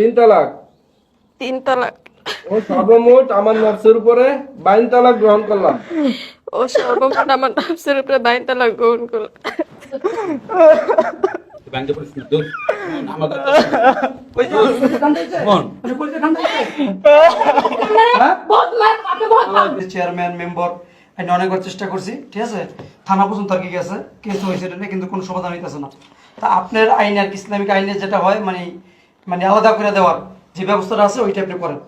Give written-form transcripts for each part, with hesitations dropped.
3 তালাক। 3 তালাক। ও সর্বমোট আমার নফসের উপরে 22 তালাক গ্রহণ করলাম। ও সর্বমোট আমার নফসের উপরে 22 তালাক গ্রহণ করলাম। ব্যাংকে পরিস্থিতি দূর আমাদের চেয়ারম্যান মেম্বার আমি অনেকবার চেষ্টা করছি, ঠিক আছে, থানা পর্যন্ত আর কি গেছে, কেস হয়েছে এটা নিয়ে, কিন্তু কোনো সমাধান হইতেছে না। তা আপনার আইন আর কি ইসলামিক আইনের যেটা হয় মানে মানে আলাদা করে দেওয়ার যে ব্যবস্থাটা আছে ওইটা আপনি করেন।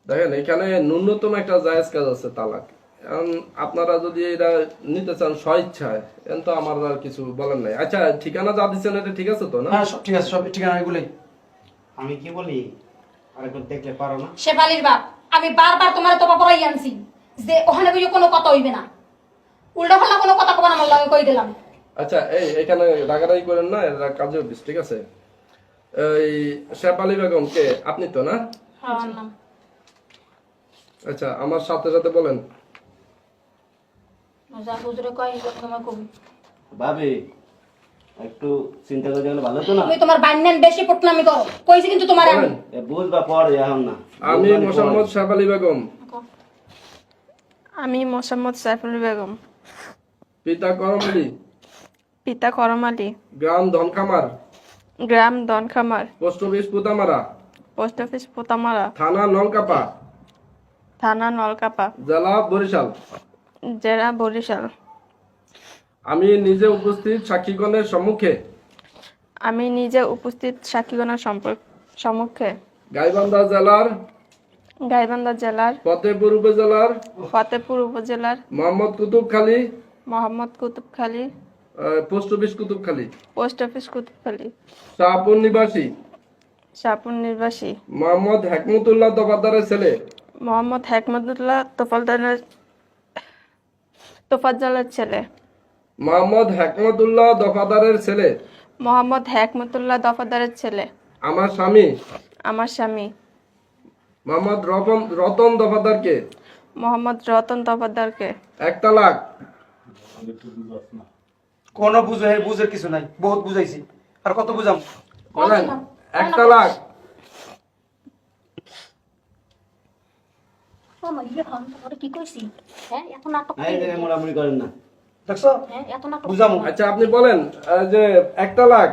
দেখেন এখানে ন্যূনতম একটা জায়েজ কাজ আছে তালাক। এখন আপনারা যদি এটা নিতে চান স্বইচ্ছায়, এখন তো আমার আর কিছু বলার নাই। আচ্ছা ঠিকানা যা দিচ্ছেন এটা ঠিক আছে তো না? হ্যাঁ সব ঠিক আছে, সব ঠিকানা এগুলোই। আমি কি বলি আরেকবার দেখলে পারো না? শেফালির বাপ, আমি বারবার তোমার তোপা পড়াই আনছি যে ওখানে বুঝে কোনো কথা হইবে না, উল্টা পাল্টা কোনো কথা কবার আমার লগে কই দিলাম। আচ্ছা এখানে রাগারাগি করেন না, এরা কাজে অফিস, ঠিক আছে? এই শেফালি বেগম কে আপনি তো না? হ্যাঁ নাম। আচ্ছা আমার সাথে সাথে বলেন। যা হুজুরে কই তোমার কবি ভাবি একটু চিন্তা করে গেলে ভালো হতো না? তুমি তোমার বান্যান বেশি পটনামি করো, কইছি কিন্তু তোমার আমি। এ বুঝবা পরে এখন না। আমি মোহাম্মদ শেফালি বেগম, আমি মোসাম্মদ সাইফুল বেগম, পিতা করম আলী, পিতা করম আলী, গ্রাম ধনখামার, গ্রাম দনখামার, post office পুতামারা, post office Potamara, থানা নলকাপা, থানা নলকাপা, জেলা বরিশাল। জেলা বরিশাল। আমি নিজে উপস্থিত সাক্ষীগণের সম্মুখে আমি নিজে উপস্থিত সাক্ষীগণের সম্মুখে গাইবান্ধা জেলার গাইবান্ধা জেলার ফতেপুর উপজেলার ফতেপুর উপজেলার Mohammad Kutubkhali, Mohammad Kutubkhali, post office Kutubkhali, post office Kutubkhali, Shahpur নিবাসী শাহপুর নিবাসী মোহাম্মদ হেকমতুল্লাহ দফাদারের ছেলে মোহাম্মদ হেকমতুল্লাহ তোফাজ্জলের ছেলে মোহাম্মদ হেকমতুল্লাহ দফাদারের ছেলে মোহাম্মদ হেকমতুল্লাহ দফাদারের ছেলে আমার স্বামী আমার স্বামী মোহাম্মদ রতন দফাদারকে মোহাম্মদ রতন দফাদারকে 1 তালাক। কোনো বুঝের কিছু নাই, বহুত বুঝাইছি, আর কত বুঝাম? বলেন 1 তালাক। আমার ইয়ে হন তোরে কি কইছি? হ্যাঁ এত নাটক এই জায়গায় মোড়ামুড়ি করেন না। দেখছো হ্যাঁ এত নাটক বুঝামো। আচ্ছা আপনি বলেন যে 1 তালাক।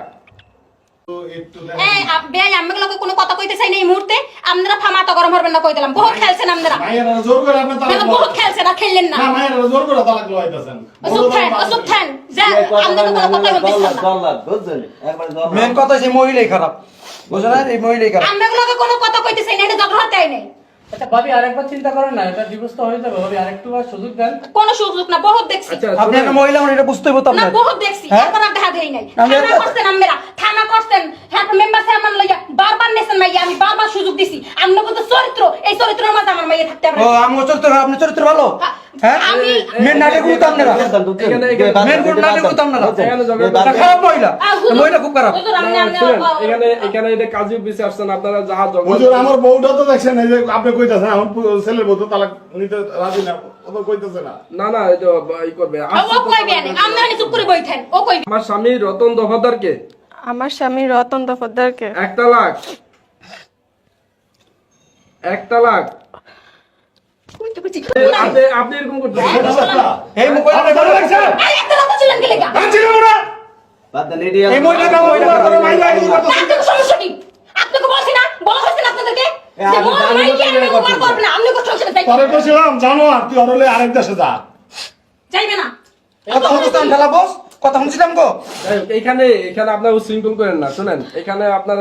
এই বেয়াই আমি লোকে কোনো কথা কইতে চাই না এই মুহূর্তে। আপনারা ফামাটা গরম হবেন না কই দিলাম, বহুত খেলছেন আপনারা। মায়েরা জোর করে আপনি তালাক না বহুত খেলছেন, না খেললেন না। না মায়েরা জোর করে তালাক লইতাছেন। অসুখ খান যা আপনারা কোনো কথা বলতেছেন না। দল্লাদ বুঝছেন? একবার দল্লাদ। মেন কথা হচ্ছে মহিলাই খারাপ, বুঝো না? এই মহিলাই খারাপ। আমরা লোকে কোনো কথা কইতে চাই না, এটা ঝগড়া হতে আই নাই। আচ্ছা ভাবি আরেকবার চিন্তা করেন না, এটা ডিভোর্স তো হয়ে যাবে। ভাবি আরেকটু আর সুযোগ দেন। কোনো সুযোগ না, বহুত দেখছি। আচ্ছা আপনি একটা মহিলা মানে এটা বুঝতে হইব তো না আপনার। বহুত দেখছি, হ্যাঁ? এখন আর দেখা দেই নাই। আমি থানা করছেন আমরা, থানা করছেন, হ্যাঁ মেম্বার চেয়ারম্যান লইয়া বারবার নেছেন মাইয়া, আমি বারবার সুযোগ দিছি। আমনে কত চরিত্র, এই চরিত্রের মাঝে আমার মাইয়া থাকতে ও পারে। আমি চরিত্র, আপনি চরিত্র ভালো, হ্যাঁ? আমি মেন নাটক করতাম না, মেন কোন নাটক করতাম না, খারাপ মহিলা, মহিলা খুব খারাপ। হুজুর আমনে আমনে এখানে এটা কাজী অফিসে আসছেন আপনারা যা হুজুর আমার বউটা তো দেখছেন এই যে আপনি কইতাছেন আমার ছেলের বউ তো তালাক নিতে রাজি না, ও তো কইতাছে না। না না এটা ই করবে। ও কইবে না, আমনে চুপ করে বইতেন, ও কইবে। আমার স্বামী রতন দফাদারকে আমার স্বামী রতন দফাদারকে 1 তালাক। 1 তালাক। কইতে কইছি আপনি এরকম করতে এই মহিলা বলে রাখছে, এই একটা কথা ছিলেন কি লাগা? বাদ দেন এডিয়া। এই মহিলা আপনাদের সমস্যা কি? আপনাকে বলছি না, বলা হয়েছে না আপনাদেরকে যে আপনি বড় জানেন ভাই না কি তো আমি এরকম উপকার করব না, আপনি কষ্ট হচ্ছে না তাই পরে কইছিলাম জানো আর তুই হরলে আরেক দেশে যা। যাইবে না। কথা শুনছিলাম ঠেলা বস, কথা শুনছিলাম গো। এখানে আপনার উচ্ছৃঙ্খল করেন না, শুনেন এখানে আপনার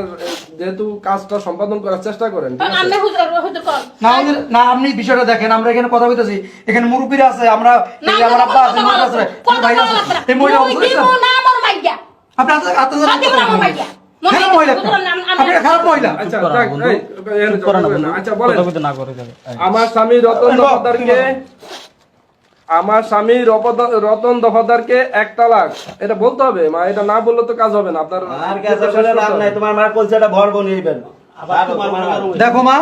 যেহেতু কাজটা সম্পাদন করার চেষ্টা করেন, ঠিক আছে? আমনে হুজুর হুজুর কর। না আমাদের না, আপনি বিষয়টা দেখেন, আমরা এখানে কথা বলতেছি, এখানে মুরব্বীরা আছে, আমরা এই যে আমার আব্বা আছে, মা আছে, ভাই আছে, এই মহিলা অবস্থা না আমার মাইয়া। আপনি আতে হাতে আমার মাইয়া। খারাপ মহিলা, আপনি খারাপ মহিলা। আচ্ছা আচ্ছা বলেন আমার স্বামী রতন দফাদারকে 1 তালাক। এটা বলতে হবে মা, এটা না বললে তো কাজ হবে না আপনার। আর কাছে বলে লাভ নাই, তোমার মার কলসাটা ভরবো নিবেন। দেখো মা,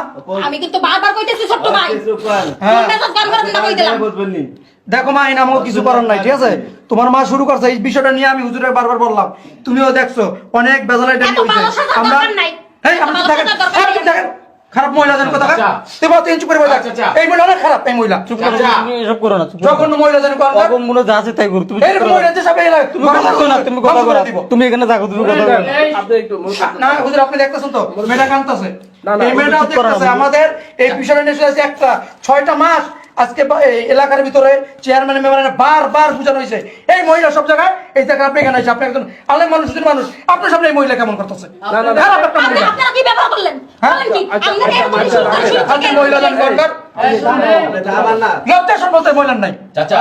আমি কিন্তু বারবার কইতেছি ছোট্ট ভাই। কিছু করেন। হ্যাঁ মেজাজ গরম করে না কই দিলাম। বুঝবেন নি। দেখো মা, এই নামও কিছু করার নাই, ঠিক আছে? তোমার মা শুরু করছে এই বিষয়টা নিয়ে, আমি হুজুরে বারবার বললাম, তুমিও দেখছো অনেক বেজালাই এত ভালো সাজার আমরা দরকার নাই। এই আপনি ভালো থাকেন, সাজার খারাপ মহিলা জানি কথা আচ্ছা। তুই বল তুই চুপ করে বল আচ্ছা, আচ্ছা। এই মহিলা অনেক খারাপ এই মহিলা চুপ করো চাচা। তুমি এসব করো না চুপ করো যখন মহিলা জানি কথা তখন মনে যা আছে তাই করো তুমি এইরকম মহিলা যে সব এই লাগে তুমি কথা কো না তুমি কথা বলো তুমি এখানে থাকো তুমি কথা বলো আপনি একটু না হুজুর আপনি দেখতেছেন তো মেয়েটা কাঁদতেছে না, না, এই মেয়েটা চুপ করো না, দেখতেছে আমাদের এই বিষয়টা নিয়ে এসে একটা 6টা মাস আজকে এই এলাকার ভিতরে চেয়ারম্যান মেম্বারের বারবার বুঝানো হয়েছে এই মহিলা সব জায়গায় এই জায়গায় আপনি এখানে এসে আপনি একজন আলেম মানুষের মানুষ আপনার সামনে এই মহিলা কেমন করতেছে না, না, না। খারাপ একটা মহিলা আপনারা কি ব্যবহার করলেন হ্যাঁ? বলেন কি আচ্ছা, আপনারা এরকম আচ্ছা, শুরু আচ্ছা, শুরু আপনি থেকে- মহিলা জানেন দরকার লজ্জা সব বলতে মহিলার নাই চাচা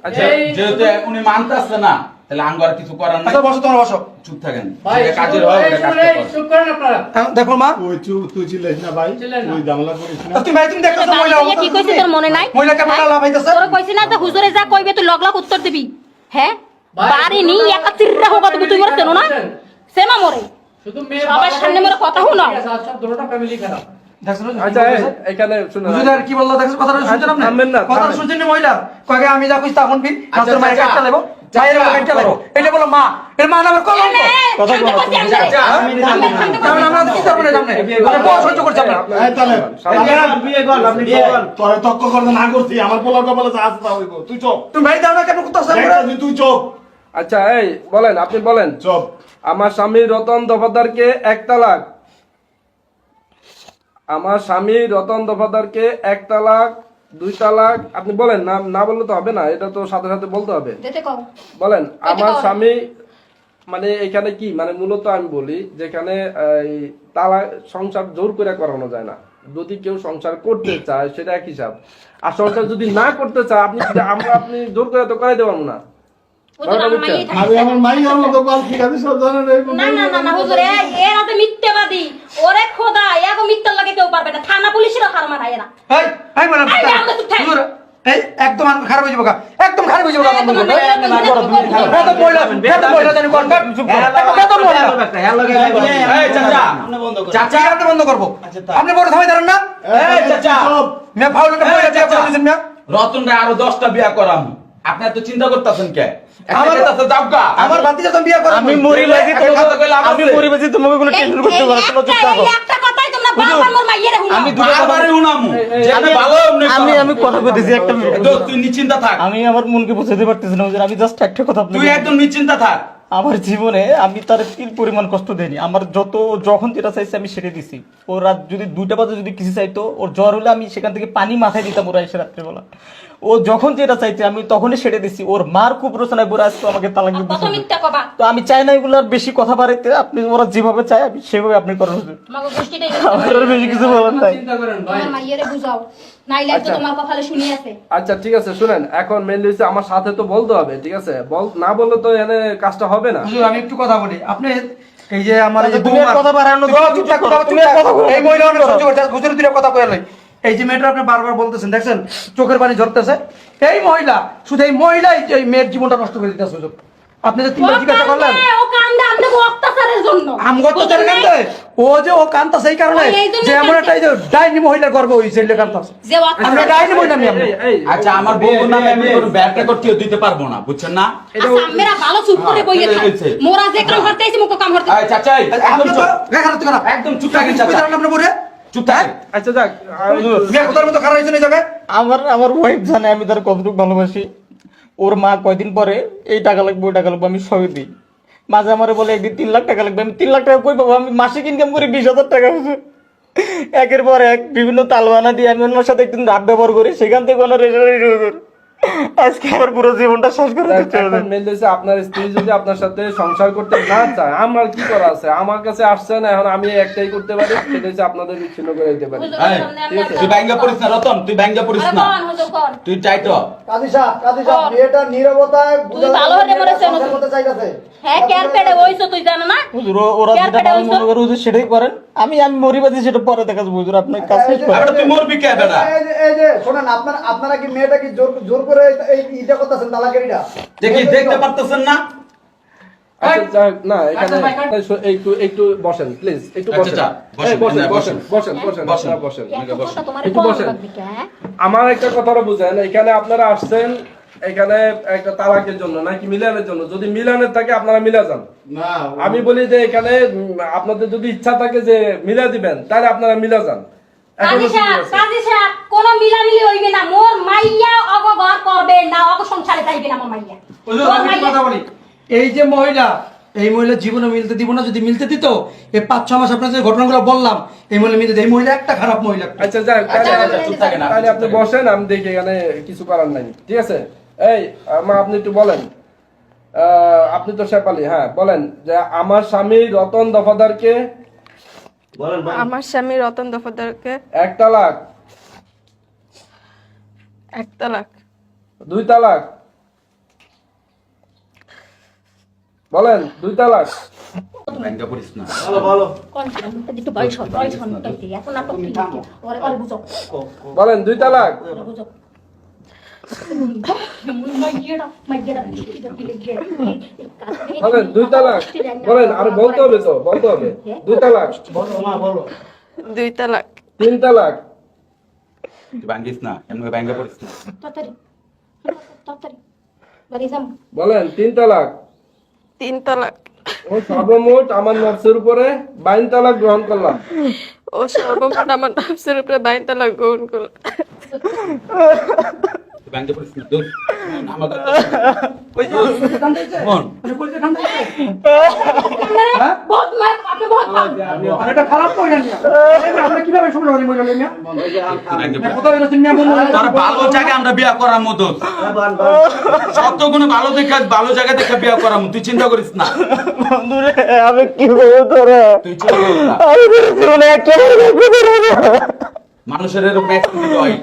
আচ্ছা, যেহেতু উনি মানতে আসছে না তাহলে আঙ্গ আর কিছু করার নাই আচ্ছা বসো তোমার বসো চুপ থাকেন ভাই যেটা কাজের হয় ওটা কাজটা করেন। চুপ করেন আপনারা দেখো মা তুই চিল্লাইস না ভাই চিল্লাই না। তুই জামলা করিস না তুমি ভাই তুমি দেখতেছো মহিলা বাড়ি থেকে কি কইছে তোর মনে নাই মহিলা কেমন লাভ হইতেছে তোর কইছি না যে হুজুরে যা কইবে তুই লগ লগ উত্তর দিবি হ্যাঁ ভাই, বাড়ি নি একা চিররা হোক তুই মরে চেনো না সেমা মরে শুধু মেয়ে সবার সামনে মেরে কথা শোনাও। সব দুটোটা ফ্যামিলি খারাপ দেখছো না আচ্ছা এখানে শুনুন হুজুর আর কি বললো দেখছো কথাটা শুনছেন আপনি থামবেন না, কথাটা থামেন। শুনছেন না মহিলা কয়ে আমি যা কইছি তখন বি আচ্ছা, তোর মায়ের চাচা। কাটটা লেবো মায়ের কাটটা লেবো এটা বলো মা এর মা নামের কলঙ্ক কথা বলো, চাচা, কারণ আমরা তো কি করব না সামনে মানে বড় সহ্য করছে আমরা এই তাহলে আপনি বিয়ে করেন। তোরে তক্ক করতে না করছি আমার পোলার কপালে যা আছে তা হইব তুই চপ তুমি ভাই দাও না কেন করতেছ তুই চপ আচ্ছা এই বলেন আপনি বলেন চপ আমার স্বামী রতন দফাদারকে 1 তালাক আমার স্বামী রতন দফাদারকে 1 তালাক 2 তালাক আপনি বলেন না না বললে তো হবে না এটা তো সাথে সাথে বলতে হবে যেতে কও বলেন আমার কও। স্বামী মানে এখানে কি মানে মূলত আমি বলি যেখানে এই তালাক সংসার জোর করে করানো যায় না যদি কেউ সংসার করতে চায় সেটা এক হিসাব আর সংসার যদি না করতে চায় আপনি জোর করে তো করাই দেবো না হুজুর আমার মাইয়ে আমি থাকতে আমার মাইয়ার মতো বাল ঠিক আছে সব জানেন না না না না হুজুর এরা তো মিথ্যাবাদী ওরে খোদা এগো মিথ্যার লাগে কেউ পারবে না থানা পুলিশেরও হার মানায় না এই এই বলেন এই, আমরা চুপ থাকি। হুজুর এই একদম খারাপ হয়ে যাবো একদম খারাপ হয়ে যাবো এই, তোমার মেয়ে তো না করো তুমি বেদম মহিলা জানি কোন বেদম মহিলা এই চাচা চাচা আপনি বন্ধ করবো আপনি বড় থামাই দাঁড়ান না এই চাচা মে ফাউলটা এই, মহিলা বিয়ে চাচা। করে দিয়েছেন না রতন রে আরো 10টা বিয়া করাম আপনি এত চিন্তা করতেছেন কে আমার- আমার কাছে যাবগা আমার ভাতিজা তো বিয়ে করে আমি মরি বাজি একটা কথা কইলে আমার আমি আছে। মরি বাজি তোমাকে কোনো টেনশন করতে পারো না চুপ থাকো একটা কথাই তোমরা বারবার মোর মাইয়েরে হুনাও আমি দুটো কথা বারবারই উনামু যে আমি ভালো আমি কথা কইতেছি একটা মিনিট দোস্ত তুই নিশ্চিন্তা থাক আমি আমার মনকে বোঝাতে পারতেছি না হুজুর আমি জাস্ট একটা কথা তুই আপনাকে একদম নিশ্চিন্তা থাক আমার জীবনে আমি তার তিল পরিমাণ কষ্ট দেইনি আমার যখন যেটা চাইছে আমি সেটা দিছি ও রাত যদি 2টা বাজে যদি কিছু চাইতো ওর জ্বর হলে আমি সেখান থেকে পানি মাথায় দিতাম ওরা এসে রাত্রেবেলা ও যখন যেটা চাইছে আমি তখনই সেটা দিছি ওর মার খুব রচনায় পরে আসতো আমাকে তালাক দিয়ে কত দিছে। মিথ্যা কবা তো আমি চাই না এগুলো আর বেশি কথা বাড়াইতে আপনি ওরা যেভাবে চায় আমি সেভাবে আপনি করেন হুজুর আমাকে গোষ্ঠীটাই আমার আর বেশি কিছু বলার নাই চিন্তা করেন ভাই তোমার মাইয়েরে বুঝাও নাইলে তো আচ্ছা। তোমার কপালে শুনি আছে আচ্ছা ঠিক আছে শুনেন এখন মেনলি হচ্ছে আমার সাথে তো বলতে হবে ঠিক আছে না বললে তো এখানে কাজটা হবে না হুজুর আমি একটু কথা বলি আপনি এই যে আমার এই যে তুমি আর বৌমা- কথা বাড়ানো তুমি দাও, চুপ থাকো, চুপ করো, চুপ তুমি আর থাকো। কথা বলো না, এই মহিলা অনেক চুপ করো। সহ্য করছে হুজুর দুটো কথা কইলে এই যে মেয়েটা আপনি বারবার বলতেছেন দেখছেন চোখের পানি ঝরতেছে এই মহিলা শুধু এই মহিলাই এই মেয়ের জীবনটা নষ্ট করে দিতেছে হুজুর আপনি যে তিনবার জিজ্ঞাসা করলেন ও কান্দে আমনে অত্যাচারের জন্য আমগত তোর কান্দে ও যে ও কান্দা সেই কারণে ও এই জন্য যে এমন একটা এই যে ডাইনি মহিলা গর্ব হইছে এই কান্দা যে আমরা ডাইনি মহিলা আমি আমরা আচ্ছা আমার বউ নামে আমি কোনো ব্যাড রেকর্ড কেউ দিতে পারবো না বুঝছেন না আচ্ছা আমরা ভালো চুপ করে বইয়ে এটা থাক হয়েছে। মোরা যে কাম করতে আইছি মুখ কাম করতে এই চাচা এই, একদম আপনি তো চুপ রেখার তো খারাপ একদম চুপ থাকেন চাচা আপনি বলে চুপ থাকেন আচ্ছা যাক মেয়ে কোথার মতো খারাপ হইছে এই জায়গায় আমার ওয়াইফ জানে আমি তার কতটুকু ভালোবাসি ওর মা কয়দিন পরে এই টাকা লাগবে ওই টাকা লাগবে আমি সবই দিই মাঝে আমারে বলে একদিন 3 লাখ টাকা লাগবে আমি 3 লাখ টাকা কই পাবো আমি মাসিক ইনকাম করি 20,000 টাকা হুজুর একের পর এক বিভিন্ন তালবানা দিয়ে আমি ওনার সাথে একদিন রাত ব্যবহার করি সেখান থেকে ওনার রেজাল্ট হুজুর আজকে আমার পুরো জীবনটা শেষ করে দিচ্ছে হুজুর। মেন হচ্ছে আপনার স্ত্রী যদি আপনার সাথে সংসার করতে না চায় আমার কি করা আছে আমার কাছে আসছে না এখন আমি একটাই করতে পারি সেটা হচ্ছে আপনাদের বিচ্ছিন্ন করে দিতে পারি এই, তুই ব্যাঙ্গা পড়িস না রতন তুই ব্যাঙ্গা পড়িস না কোন হুজুর কোন তুই চাইতো কাজী সাহেব মেয়েটার নীরবতায় তুই ভালো হয়ে মরেছ না করতে চাইতেছে হ্যাঁ কেয়ার পেড়ে হইছো তুই জানো না হুজুর ওরা কেয়ার যেটা পেটে ভালো হইছো? মনে করে হুজুর সেটাই করেন আমি মরিবাজি সেটা পরে দেখা যাবো হুজুর আপনার কাজ শেষ করেন। আরে তুই মরবি কে বেটা এই যে শোনেন আপনারা কি মেয়েটা কি জোর করে এই ইটা করতেছেন তালাকের ইটা দেখি দেখতে পারতেছেন না আচ্ছা যাক না এখানে ভাই, কাট। একটু বসেন প্লিজ একটু আচ্ছা, বসেন আচ্ছা, এই, বসেন বসেন, বসেন বসেন বসেন। আপনারা বসেন এত কথা তোমার একটু কোন বসেন। লাগবে কি হ্যাঁ আমার একটা কথা বুঝেন এখানে আপনারা আসছেন এখানে একটা তালাকের জন্য নাকি মিলানের জন্য যদি মিলানের থাকে আপনারা মিলা যান না আমি বলি যে এখানে আপনাদের যদি ইচ্ছা থাকে যে মিলা দিবেন তাহলে আপনারা মিলা যান কাজী সাহেব কোন মিলামিলি হইবে না, মোর মাইয়া অগঘর করবে না, অগ সংসারে যাইবে না আমার মাইয়া। হুজুর, আমি একটা কথা বলি, এই যে মহিলা, এই মহিলা জীবনে মিলতে দিব না। যদি মিলতে দিত, এই 5-6 মাস আপনার যে ঘটনাগুলো বললাম, এই মহিলা মিলতে দিত। এই মহিলা একটা খারাপ মহিলা। আচ্ছা যাক, চুপ থাকেন আপনি, তাহলে আপনি বসেন, আমি দেখি এখানে কিছু করার নাই, ঠিক আছে? এই মা, আপনি একটু বলেন, আপনি তো শেফালি, হ্যাঁ বলেন যে আমার স্বামী রতন দফাদারকে আমার স্বামী রতন দফাদারকে 1 তালাক, 1 তালাক, 2 তালাক, বলেন 2 তালাক, ব্যাংকে পড়িস না। একটু বয়স হইতে এখন নাটক কি ওরে ওরে বুঝো বলেন 2 তালাক, বুঝো মাইয়েরা বলেন 2 তালাক, বলেন আর বলতে হবে তো, বলতে হবে 2 তালাক, বলো মা, বলো। 2 তালাক, 3 তালাক, তুই ভাঙ্গিস না, এমনি ব্যাংকে পড়িস না। তাড়াতাড়ি বাড়ি যাম। বলেন 3 তালাক। 3 তালাক, ও সর্বমোট আমার নফসের উপরে 22 তালাক গ্রহণ করলাম। ও সর্বমোট আমার নফসের উপরে 22 তালাক গ্রহণ করল। তুই ব্যাংকে পড়িস না, দূর। আমাদের মন, বহুত মার আপনি বহুত মার আর এটা খারাপ মহিলা নিয়া। আপনি কিভাবে সংসার করেন মহিলা নিয়া? কোথাও এরকম নিয়া বলবো না। তোর ভালো জায়গায় আমরা বিয়া করার মতো, সত্যগুলো ভালো দেখে, ভালো জায়গা দেখে বিয়া করার মতো, তুই চিন্তা করিস না। বন্ধুরে আমি কি করবো তোরা? তুই চিন্তা করিস না। আমি তো জীবনে একটা মানুষের এরকম অ্যাক্সিডেন্ট হয়,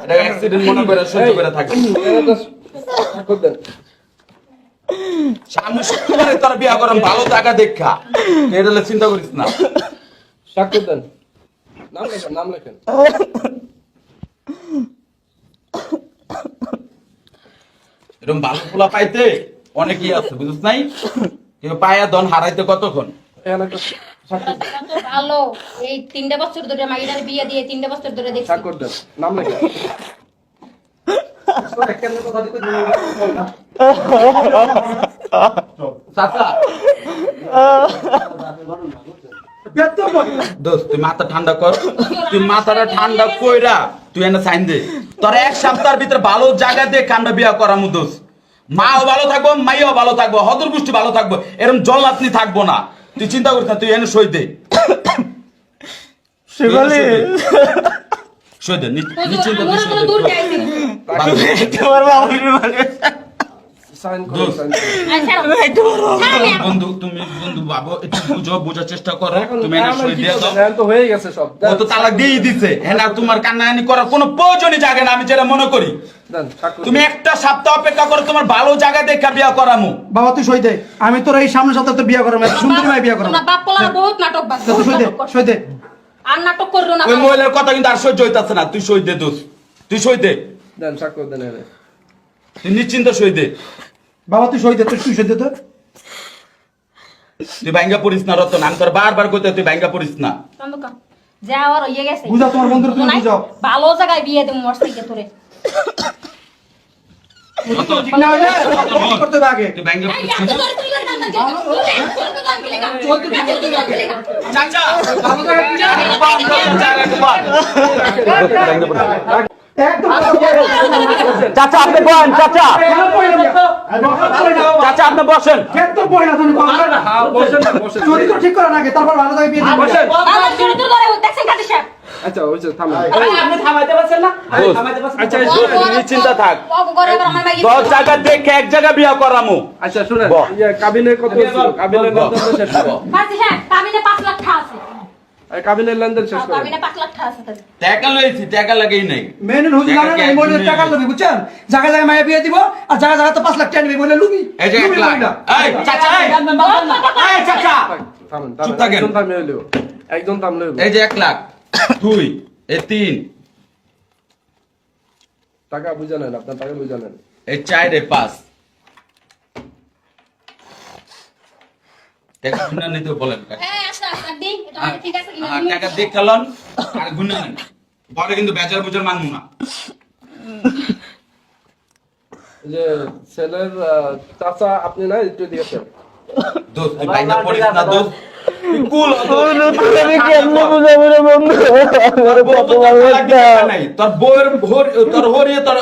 এটা অ্যাক্সিডেন্ট মনে করে সহ্য করে থাকে। সামনে শুক্রবারে তোর বিয়া করাম ভালো জায়গা দেখা, এটা হলে চিন্তা করিস না। স্বাক্ষর দেন, নাম লেখেন, নাম লেখেন। এরকম ভালো পোলা পাইতে অনেকই আছে, বুঝছিস নাই? কেউ পায়া দন হারাইতে কতক্ষণ। এখানে একটা স্বাক্ষর দেন, তো ভালো এই 3 বছর ধরে মাইয়ার বিয়ে দিয়ে 3 বছর ধরে দেখছি। স্বাক্ষর দেন, নাম লেখেন। চাচা, বেতন মহিলা। দোস্ত তুই মাথা ঠান্ডা কর, তুই মাথাটা ঠান্ডা কইরা তুই এনে সাইন দে। তোর 1 সপ্তাহের ভিতরে ভালো জায়গা দেখে আমরা বিয়া করামু দোস্ত। মাও ভালো থাকবো, মাইও ভালো থাকবো, হদর গোষ্ঠী ভালো থাকবো, এরকম জল্লাতনি থাকবো না। তুই চিন্তা করিস না, তুই এনে সই দে। শেফালি সই দে, হুজুর নিশ্চিন্ত আমার তো দূর যাইছি। তোমার বাবুর মানে সাইন করুন, সাইন করুন। আচ্ছা বন্ধু, তুমি বন্ধু বাবু একটু বোঝার চেষ্টা করো, তুমি এনে এখন সই কি দিয়ে দাও। করবেন? এখন তো হয়ে গেছে সব। ও তো তালাক দিয়েই দিছে, হ্যাঁ না? তোমার কান্নাকানি করার কোনো প্রয়োজনই জাগে না, আমি যেটা মনে করি। দেন, স্বাক্ষর তুমি দেন। 1 সপ্তাহ অপেক্ষা করো, তোমার ভালো জায়গা দেখে বিয়া করামু। বাবা তুই সই দে। আমি তোর এই সামনের সপ্তাহে তোর বিয়ে করাম, সুন্দর মেয়ে বিয়ে করাম। তোমরা বাপ পোলার বহুত নাটক বাজ। তুই সই দে, সই দে। আর নাটক করো না। ওই মহিলার কথা কিন্তু আর সহ্য হইতাছে না, তুই সই দে দোস্ত, তুই সই দে, দেন, স্বাক্ষর দেন এখানে। তুই নিশ্চিন্ত সই দে। বাবা তুই সই দে, তুই সই দে তো। তুই ভাঙ্গা পড়িস না রতন, আমি তোর বারবার কইতে, তুই ভাঙ্গা পড়িস না। কান্দুকা যাওয়ার হইয়ে গেছে। বুঝাও তোমার বন্ধুরা, তুমি বুঝাও। ভালো জায়গায় বিয়ে দেবো মোর থেকে তোরে। রতন, ঠিক না হলে কি করতে হবে আগে? তুই ভাঙ্গা এই পড়িস এত না। করে তুই না না চাচা, একদম চাচা আপনি বলেন, চাচা, খারাপ মহিলা নিয়া। চাচা আপনি বসেন। একদম মহিলা তুমি কম। হ্যাঁ, বসেন না, বসেন। চরিত্র ঠিক করার আগে, তারপর ভালো জায়গায় বিয়ে দিবে। বসেন। আমার চরিত্র ধরে দেখছেন কাজী সাহেব। আচ্ছা, হয়েছে, থামেন। আপনি থামাইতে পারছেন না? দোস্ত, আচ্ছা, দোস্ত, শুনেন, নিশ্চিন্ত থাক। ঘরে আবার আমার মাইয়া 10 জায়গা দেখে 1 জায়গা বিয়া করামু। আচ্ছা শুনেন, বল। ইয়ে, কাবিনের কত ছিল? কাবিনের লেনদেন তো শেষ করো। কাজী সাহেব কাবিনে 5 লাখ টাকা আছে। এই কাবিনের লেনদেন শেষ করো। কাবিনে 5 লাখ টাকা আছে তাদের। টাকা লইছি, টাকা লাগেই নাই। মেনুর হুজুর জানেন না, এই মহিলার টাকা লবি, বুঝছেন? জায়গা জায়গায় মায়া বিয়ে দিব, আর জায়গা জায়গা তো 5 লাখ টাকা নিবে, বলে লুবি। এই যে 1 লাখ। এই চাচা, এই চাচা, থামেন, চুপ থামেন, থাকেন। একজন থামলে হইলো, একজন থামলে হইলো। এই যে 1 লাখ, 2, এই 3, টাকা বুঝে নেন, আপনার টাকা বুঝে নেন। এই 4, এই 5। টাকা গুনা নিতে বলেন। এই আচ্ছা আচ্ছা দিই এটা মানে ঠিক আছে কিনা আর তুমি টাকা দিয়ে খেলন, আর গুনা নেন। পরে কিন্তু বেজার বুজার মানবো না। এই যে ছেলের চাচা আপনি না, একটু দিয়েছেন। দোস্ত তুই বাইনা পড়িস না দোস্ত তুই কুল হ, দোস্ত। আমি কেমনে বুঝাবো রে বন্ধু আমার তোর বউ কত তো ভালো তালাক একটা দিতে নাই। তোর বউয়ের তোর হরিয়ে তোর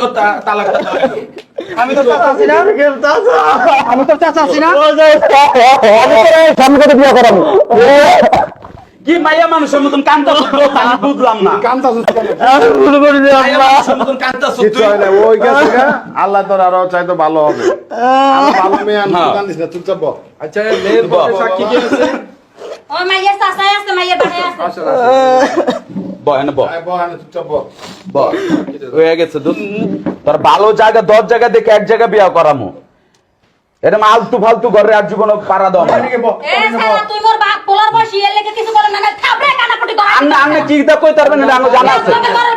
তালাকটা দেওয়া লাগবে। আমি তো চাচা আছি না আমি তো চাচা আছি না সামনে করে বিয়া করাবো কি মাইয়া মানুষের মতন কান্তাছ আমি বুঝলাম না কান্তাছিস কেন? আমি ভুল করেছি মাইয়া আব্বা মানুষের মতন কান্তাছ কিছু তুই হয় না, ওই গেছে গা, আল্লাহ তোর আরো চাইতো ভালো হবে। আরো ভালো মেয়ে আনবি, হ্যাঁ। কান্দিস না, চুপচাপ বল। আচ্ছা মেয়ের পক্ষে সাক্ষী কে আছে? ও মাইয়া চাচাই আছে মাইয়া বাড়ি আছে আসেন আসেন। বয় বয় আয় বল, আয়, চুপচাপ বল। বয় হয়ে গেছে দোস্ত তোর ভালো জায়গা 10 জায়গা দেখে এক জায়গা বিয়া করামু এরকম আলতু ফালতু ঘরে আর জীবন পারা দাও না এদিকে বল, এ সারা তুই মোর বাপ পোলার বসি এর লেগে কিছু বলে না থাবরে কানাপটি ধরা আমনে কি দা কই তারবেন এটা আমার জানা আছে তোকে ঘরের